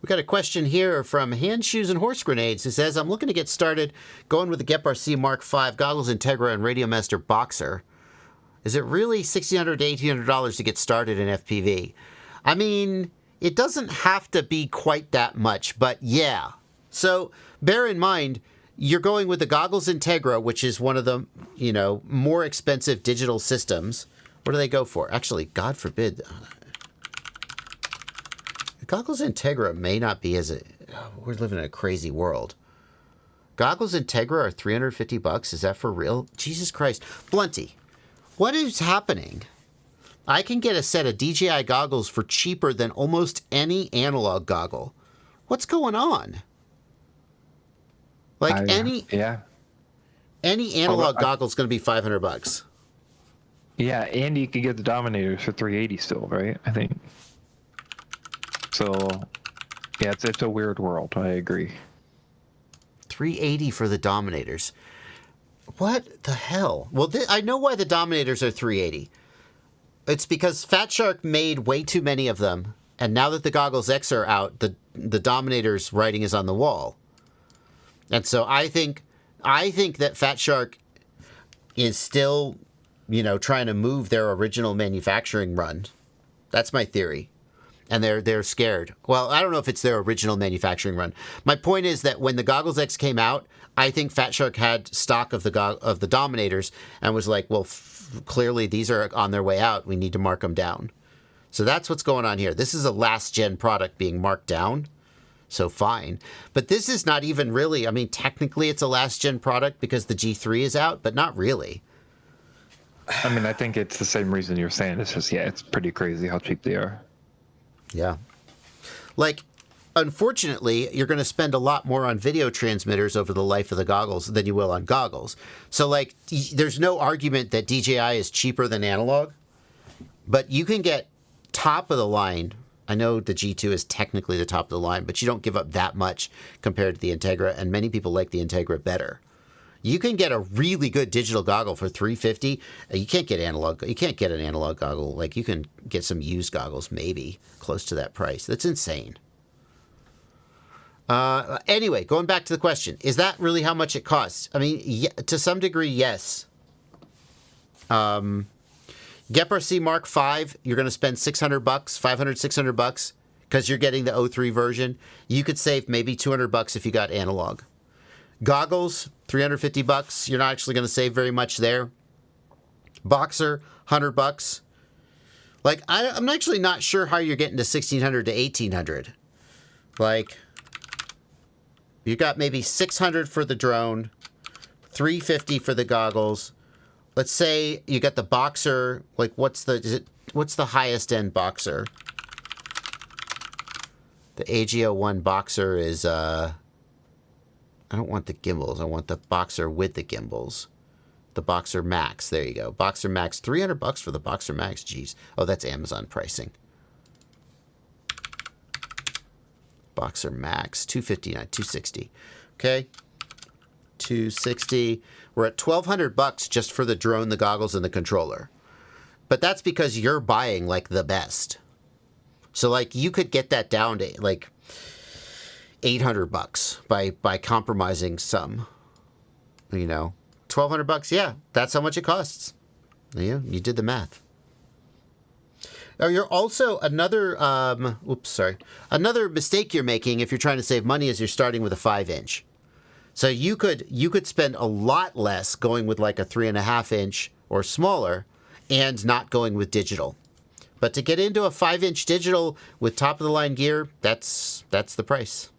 We got a question here from Hand Shoes and Horse Grenades. It says, I'm looking to get started going with the GEP-RC Mark V goggles Integra and Radiomaster Boxer. Is it really $1,600 to $1,800 to get started in FPV? I mean, it doesn't have to be quite that much, but yeah. So bear in mind, you're going with the goggles Integra, which is one of the, more expensive digital systems. What do they go for? Actually, God forbid. The goggles Integra may not be we're living in a crazy world. Goggles Integra are $350. Is that for real? Jesus Christ. Blunty, what is happening? I can get a set of DJI goggles for cheaper than almost any analog goggle. What's going on? Like any analog goggle is going to be $500. Yeah, and you can get the Dominators for $380 still, right? I think. So, yeah, it's a weird world. I agree. $380 for the Dominators. What the hell? Well, I know why the Dominators are $380. It's because Fat Shark made way too many of them, and now that the Goggles X are out, the Dominator's writing is on the wall. And so I think that Fat Shark is still, trying to move their original manufacturing run. That's my theory. And they're scared. Well, I don't know if it's their original manufacturing run. My point is that when the Goggles X came out, I think Fat Shark had stock of the Dominators and was like, well, clearly these are on their way out. We need to mark them down. So that's what's going on here. This is a last-gen product being marked down. So fine. But this is not even really, I mean, technically it's a last-gen product because the G3 is out, but not really. I mean, I think it's the same reason you're saying. It's just, it's pretty crazy how cheap they are. Yeah. Like, unfortunately, you're going to spend a lot more on video transmitters over the life of the goggles than you will on goggles. So, like, there's no argument that DJI is cheaper than analog, but you can get top of the line. I know the G2 is technically the top of the line, but you don't give up that much compared to the Integra, and many people like the Integra better. You can get a really good digital goggle for $350. You can't get analog. You can't get an analog goggle. Like, you can get some used goggles, maybe close to that price. That's insane. Anyway, going back to the question, is that really how much it costs? I mean, to some degree, yes. GEP-RC Mark V, you're going to spend $600, $500, $600 because you're getting the 03 version. You could save maybe $200 if you got analog. Goggles, $350. You're not actually going to save very much there. Boxer, $100. Like, I'm actually not sure how you're getting to $1,600 to $1,800. Like, you got maybe $600 for the drone, $350 for the goggles. Let's say you got the Boxer. Like, what's the highest end Boxer? The AGO1 Boxer is I don't want the gimbals. I want the Boxer with the gimbals. The Boxer Max. There you go. Boxer Max. $300 for the Boxer Max. Jeez. Oh, that's Amazon pricing. Boxer Max. $259. $260. Okay. $260. We're at $1,200 just for the drone, the goggles, and the controller. But that's because you're buying, like, the best. So, like, you could get that down to, like, $800 by compromising some, $1,200. Yeah, that's how much it costs. Yeah, you did the math. Oh, you're also another mistake you're making if you're trying to save money is you're starting with a 5-inch. So you could spend a lot less going with like a 3.5-inch or smaller and not going with digital. But to get into a 5-inch digital with top of the line gear, that's the price.